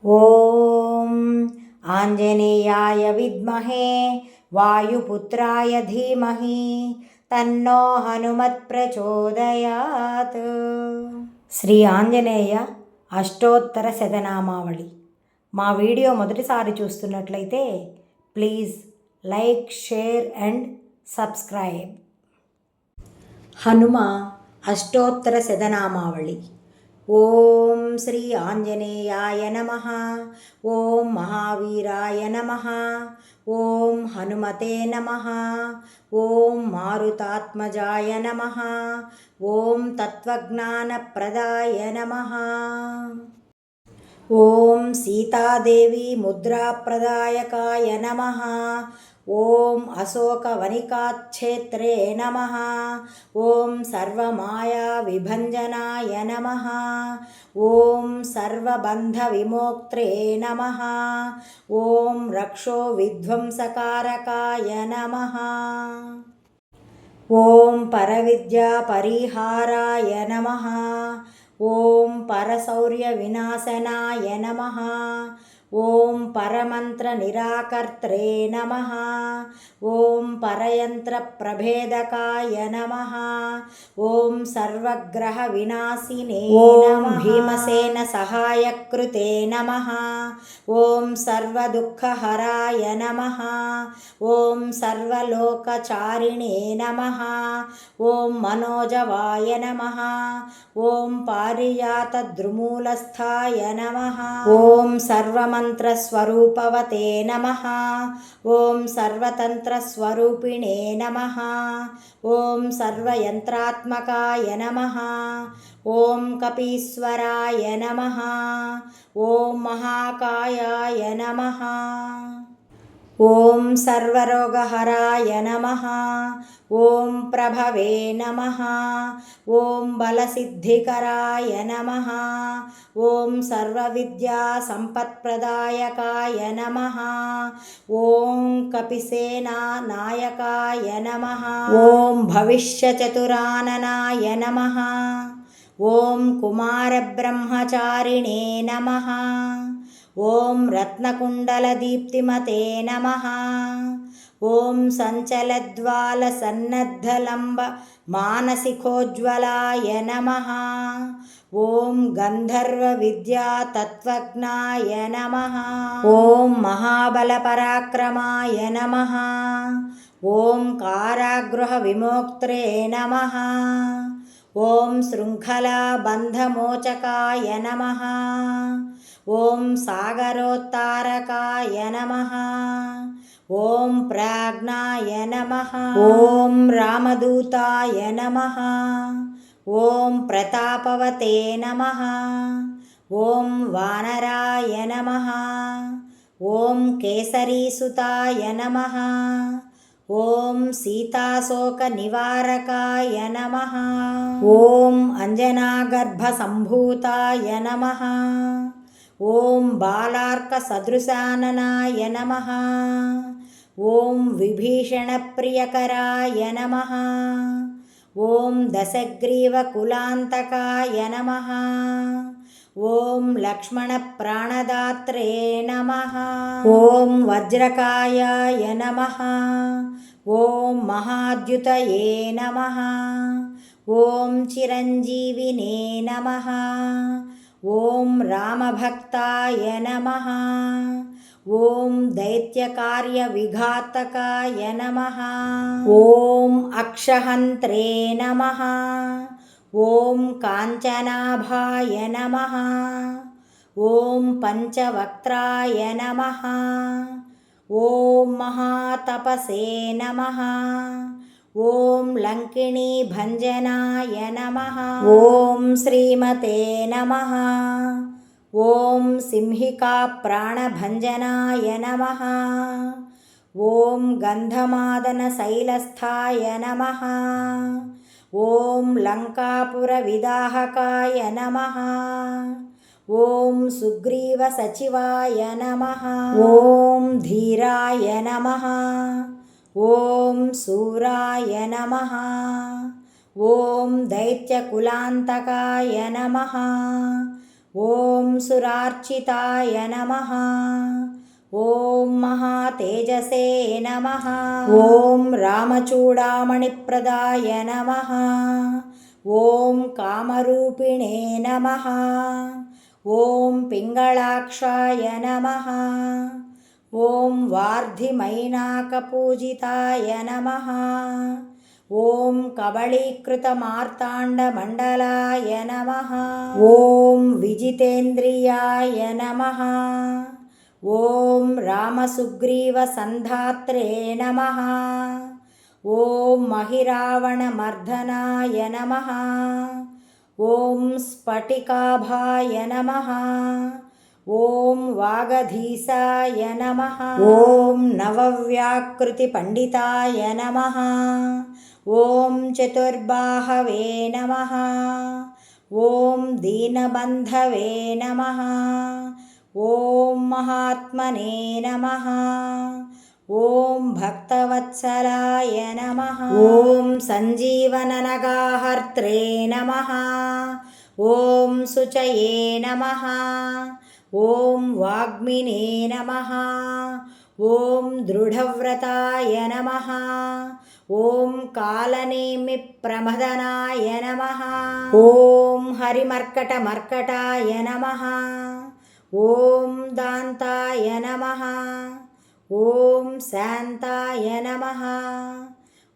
ॐ आञ्जनेयाय विद्महे वायुपुत्राय धीमहि तन्नो हनुमत् प्रचोदयात्। శ్రీ ఆంజనేయ అష్టోత్తర శతనామావళి. మా వీడియో మొదటిసారి చూస్తున్నట్లయితే please like, share and subscribe. Hanuma అష్టోత్తర శతనామావళి. ఓం శ్రీ ఆంజనేయాయ నమః. ఓం మహావీరాయ నమః. ఓం హనుమతే నమః. ఓం మారుతాత్మజాయ నమః. ఓం తత్వజ్ఞానప్రదాయ నమః. ఓం సీతాదేవి ముద్రాప్రదాయకాయ నమః. ఓం అశోకవనికాక్షేత్రే నమః. ఓం సర్వమాయా విభంజనాయ నమః. ఓం సర్వబంధవిమోక్త్రే నమః. ఓం రక్షో విధ్వంసకారకాయ నమః. ఓం పరవిద్యా పరిహారాయ నమః. ఓం పరశౌర్య వినాశనాయ నమః. ఓం పరమంత్ర నిరాకర్త్రే నమః. ఓం పరయంత్ర ప్రభేదకాయ నమః. ఓం సర్వగ్రహ వినాశినే ఓం భీమసేన సహాయకృతే నమః. ఓం సర్వదుఃఖహరాయ నమః. ఓం సర్వలోకచారిణే నమః. ఓం మనోజవాయ నమః. ఓం పారిజాతద్రుమూలస్థాయ నమః. ఓం సర్వమంత్రస్వరూపవతే నమః. ఓం సర్వతంత్రస్వరూపిణే నమః. ఓం సర్వయంత్రాత్మకాయ నమః. ఓం కపీశ్వరాయ నమః. ఓం మహాకాయాయ నమః. ఓం సర్వరోగహరాయ నమః. ఓం ప్రభవే నమః. ఓం బలసిద్ధికరాయ నమః. ఓం సర్వవిద్యా సంపత్ప్రదాయకాయ నమః. ఓం కపిసేనా నాయకాయ నమః. ఓం భవిష్యచతురాననాయ నమః. ఓం కుమారబ్రహ్మచారిణే నమః. ఓం రత్నకుండలదీప్తిమతే నమః. ఓం సంచలద్వాల సన్నద్ధలంబ మానసికోజ్వలాయ నమః. ఓం గంధర్వ విద్యా తత్వజ్ఞాయ నమః. ఓం మహాబల పరాక్రమాయ నమః. ఓం కారాగృహ విమోక్త్రే నమః. ఓం శృంఖలా బంధమోచకాయ నమః. ఓం సాగరోత్తారకాయ నమః. ఓం ప్రాజ్ఞాయ నమః. ఓం రామదూతాయ నమః. ఓం ప్రతాపవతే నమః. ఓం వానరాయ నమః. ఓం కేసరీసుతాయ నమః. ఓం సీతాశోక నివారకాయ నమః. ఓం అంజనాగర్భ సంభూతాయ నమః. ఓం బాలార్క సదృశాననాయ నమః. ఓం విభీషణ ప్రియకరాయ నమః. ఓం దశగ్రీవ కులాంతకాయ నమః. ఓం లక్ష్మణ ప్రాణదాత్రే నమః. ఓం వజ్రకాయాయ నమః. ఓం మహాద్యుతయే నమః. ఓం చిరంజీవినే నమః. ఓం రామభక్తాయ నమః. ఓం దైత్యకార్య విఘాతకాయ నమః. ఓం అక్షహంత్రే నమః. ఓం కాంచనాభాయ నమః. ఓం పంచవక్త్రాయ నమః. ఓం మహాతపసే నమః. ఓం లంకిణీ భంజనాయ నమః. ఓం శ్రీమతే నమః. ఓం సింహికా ప్రాణభంజనాయ నమః. ఓం గంధమాదన శైలస్థాయ నమః. ఓం లంకాపుర విదాహకాయ నమః. ఓం సుగ్రీవ సచివాయ నమః. ఓం ధీరాయ నమః. ఓం శూరాయ నమః. ఓం దైత్యకులాంతకాయ నమః. ॐ सुरार्चिताय नमः। ॐ महातेजसे नमः। ॐ रामचूडामणिप्रदाय नमः। ॐ कामरूपिणे नमः। ॐ पिङ्गळाक्षाय नमः। ॐ वार्धिमैनाकपूजिताय नमः। ॐ कबळीकृतमार्ताण्डमण्डलाय नमः। ॐ विजितेन्द्रियाय नमः। ॐ रामसुग्रीवसन्धात्रे नमः। ॐ महिरावणमर्दनाय नमः। ॐ स्फटिकाभाय नमः। ॐ वागधीसाय नमः। ॐ नवव्याकृतिपण्डिताय नमः। ॐ चतुर्बाहवे नमः। ॐ दीनबन्धवे नमः। ॐ महात्मने नमः। ॐ भक्तवत्सलाय नमः। ॐ सञ्जीवननगाहर्त्रे नमः। ॐ शुचये नमः। ॐ वाग्मिने नमः। ॐ दृढव्रताय नमः। ॐ कालनेमिप्रमदनाय नमः। ॐ हरिमर्कटमर्कटाय नमः। ॐ दान्ताय नमः। ॐ शान्ताय नमः।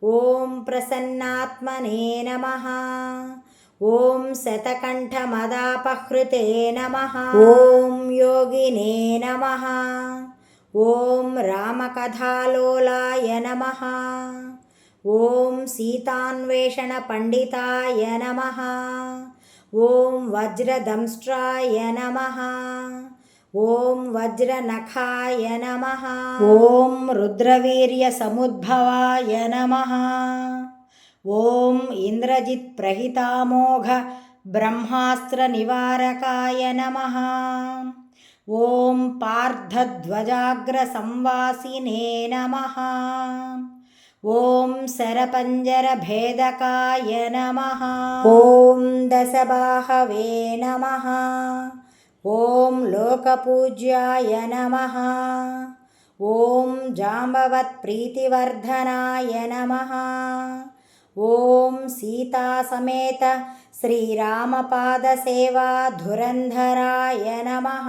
ॐ प्रसन्नात्मने नमः। ॐ शतकण्ठमदापहृते नमः। ॐ योगिने नमः। ॐ रामकथालोलाय नमः। ॐ सीतान्वेषणपण्डिताय नमः। ॐ वज्रदंष्ट्राय नमः। ॐ वज्रनखाय नमः। ॐ रुद्रवीर्यसमुद्भवाय नमः। ॐ इन्द्रजित्प्रहितामोघ ब्रह्मास्त्रनिवारकाय नमः। ॐ पार्थध्वजाग्रसंवासिने नमः। ॐ शरपञ्जरभेदकाय नमः। ॐ दशबाहवे नमः। ॐ लोकपूज्याय नमः। ॐ जाम्बवत्प्रीतिवर्धनाय नमः। ॐ सीतासमेत श्रीरामपादसेवाधुरन्धराय नमः।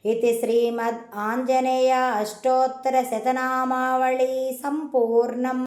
इति श्रीमद् आञ्जनेय अष्टोत्तरशतनामावली सम्पूर्णम्।